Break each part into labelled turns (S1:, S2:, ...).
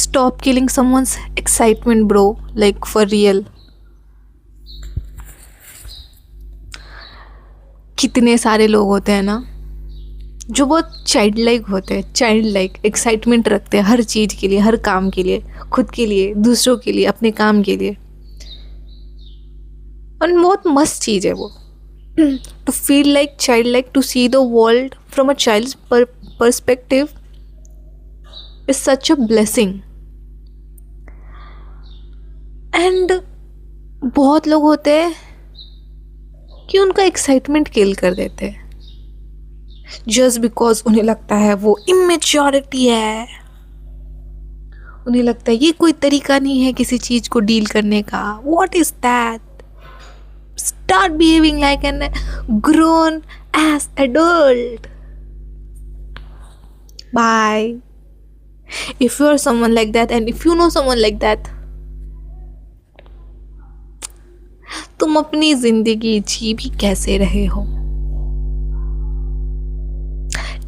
S1: Stop killing someone's excitement, bro. Like for real. कितने सारे लोग होते हैं ना जो बहुत चाइल्ड लाइक होते हैं, चाइल्ड लाइक एक्साइटमेंट रखते हैं हर चीज़ के लिए, हर काम के लिए, खुद के लिए, दूसरों के लिए, अपने काम के लिए। और बहुत मस्त चीज़ है वो। To feel like child like, to see the world from a child's perspective is such a blessing. And बहुत लोग होते हैं कि उनका एक्साइटमेंट किल कर देते हैं जस्ट बिकॉज उन्हें लगता है वो इमेच्योरिटी है, उन्हें लगता है ये कोई तरीका नहीं है किसी चीज को डील करने का। What is that? Start behaving like an grown age adult. Bye. If you are someone like that and if you know someone like that, तुम अपनी जिंदगी जी भी कैसे रहे हो?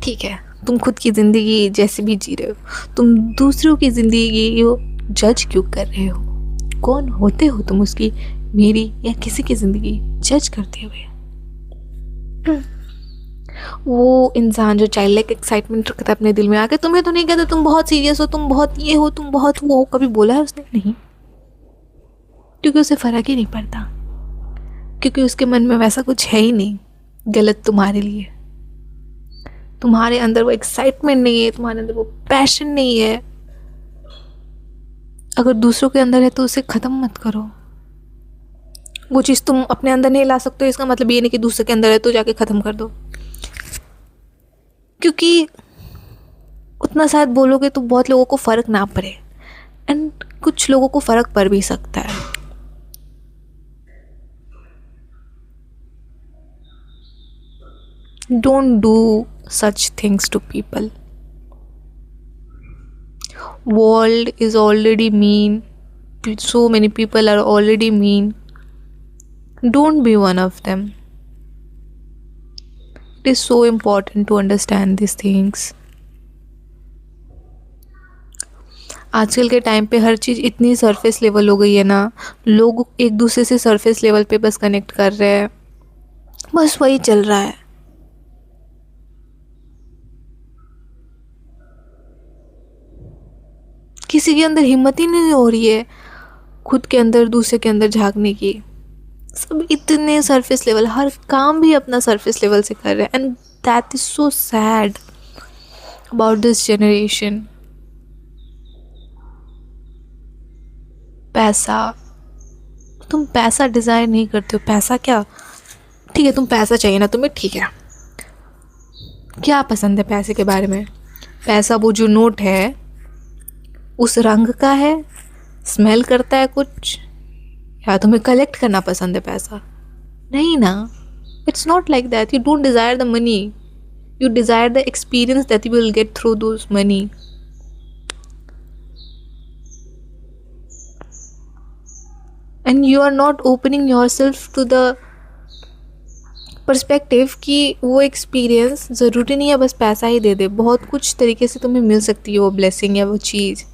S1: ठीक है, तुम खुद की ज़िंदगी जैसे भी जी रहे हो, तुम दूसरों की ज़िंदगी को जज क्यों कर रहे हो? कौन होते हो तुम उसकी, मेरी या किसी की ज़िंदगी जज करते हुए? वो इंसान जो चाइल्ड लाइक एक्साइटमेंट रखता है अपने दिल में आके, तुम्हें तो नहीं कहता तुम बहुत सीरियस हो, तुम बहुत ये हो, तुम बहुत वो हो। कभी बोला है उसने? नहीं, क्योंकि उसे फ़र्क ही नहीं पड़ता, क्योंकि उसके मन में वैसा कुछ है ही नहीं गलत तुम्हारे लिए। तुम्हारे अंदर वो एक्साइटमेंट नहीं है, तुम्हारे अंदर वो पैशन नहीं है। अगर दूसरों के अंदर है तो उसे ख़त्म मत करो। वो चीज़ तुम अपने अंदर नहीं ला सकते, इसका मतलब ये नहीं कि दूसरे के अंदर है तो जाके ख़त्म कर दो। क्योंकि उतना शायद बोलोगे तो बहुत लोगों को फ़र्क ना पड़े, एंड कुछ लोगों को फ़र्क पड़ भी सकता है। Don't do such things to people. World is already mean. So many people are already mean. Don't be one of them. It is so important to understand these things. आजकल के टाइम पे हर चीज़ इतनी सरफेस लेवल हो गई है ना, लोग एक दूसरे से सरफेस लेवल पे बस कनेक्ट कर रहे हैं, बस वही चल रहा है। किसी के अंदर हिम्मत ही नहीं हो रही है खुद के अंदर, दूसरे के अंदर झांकने की। सब इतने सरफेस लेवल, हर काम भी अपना सरफेस लेवल से कर रहे हैं, and that is so sad about this generation. पैसा, तुम पैसा डिज़ायर नहीं करते हो। पैसा क्या, ठीक है तुम पैसा चाहिए ना तुम्हें, ठीक है, क्या पसंद है पैसे के बारे में? पैसा वो जो नोट है उस रंग का है, स्मेल करता है कुछ, या तुम्हें कलेक्ट करना पसंद है पैसा? नहीं ना, it's not like that. You don't desire the money, you desire the experience that you will get through those money. And you are not opening yourself to the perspective कि वो experience ज़रूरी नहीं है बस पैसा ही दे दे, बहुत कुछ तरीके से तुम्हें मिल सकती है वो ब्लेसिंग या वो चीज़।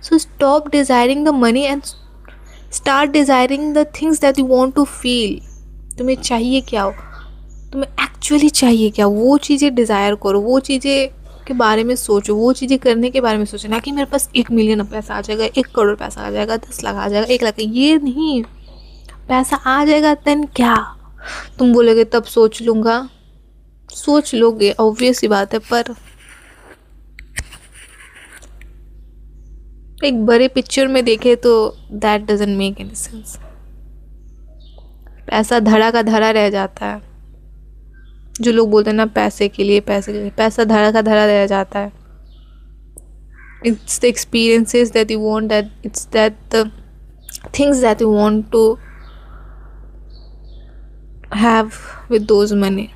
S1: So stop desiring the money and start desiring the things that you want to feel. तुम्हें चाहिए क्या हो, तुम्हें एक्चुअली चाहिए क्या, वो चीज़ें डिज़ायर करो, वो चीज़ें के बारे में सोचो, वो चीज़ें करने के बारे में सोचो। ना कि मेरे पास 1 मिलियन पैसा आ जाएगा, 1 करोड़ पैसा आ जाएगा, 10 लाख आ जाएगा, 1 लाख, ये नहीं। पैसा आ जाएगा देन क्या? तुम बोलोगे तब सोच लूँगा, सोच लोगे, ऑब्वियस सी बात है, पर एक बड़े पिक्चर में देखे तो that doesn't make any sense. पैसा धड़ा का धड़ा रह जाता है। जो लोग बोलते हैं ना पैसे के लिए, पैसे के लिए, पैसा धड़ा का धड़ा रह जाता है। It's the experiences that you want, that it's that the things that you want to have with those money,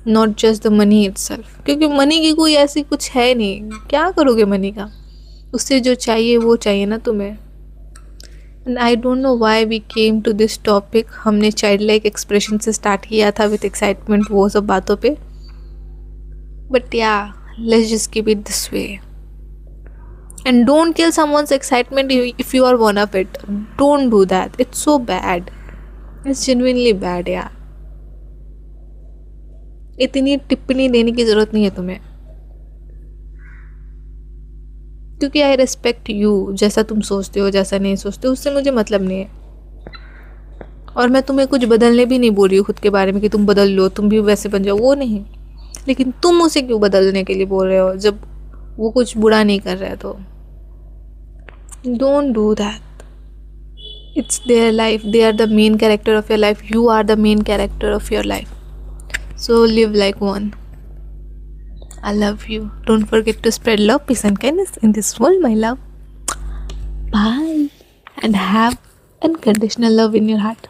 S1: not just the money itself. क्योंकि मनी की कोई ऐसी कुछ है नहीं, क्या करोगे मनी का? उससे जो चाहिए वो चाहिए ना तुम्हें। And I don't know why we came to this topic. हमने चाइल्ड लाइक एक्सप्रेशन से स्टार्ट किया था विथ एक्साइटमेंट, वो सब बातों पे, बट या let's just keep it this way. And don't kill someone's excitement if you are one of it. Don't do that. It's so bad. It's genuinely bad यार. इतनी टिप्पणी देने की ज़रूरत नहीं है तुम्हें, क्योंकि आई रिस्पेक्ट यू. जैसा तुम सोचते हो, जैसा नहीं सोचते हो, उससे मुझे मतलब नहीं है. और मैं तुम्हें कुछ बदलने भी नहीं बोल रही हूँ खुद के बारे में कि तुम बदल लो, तुम भी वैसे बन जाओ, वो नहीं. लेकिन तुम उसे क्यों बदलने के लिए बोल रहे हो जब वो कुछ बुरा नहीं कर रहा है? तो don't do that. It's their life, they are the main character of your life, you are the main character of your life. So live like one. I love you. Don't forget to spread love, peace, and kindness in this world, my love. Bye. And have unconditional love in your heart.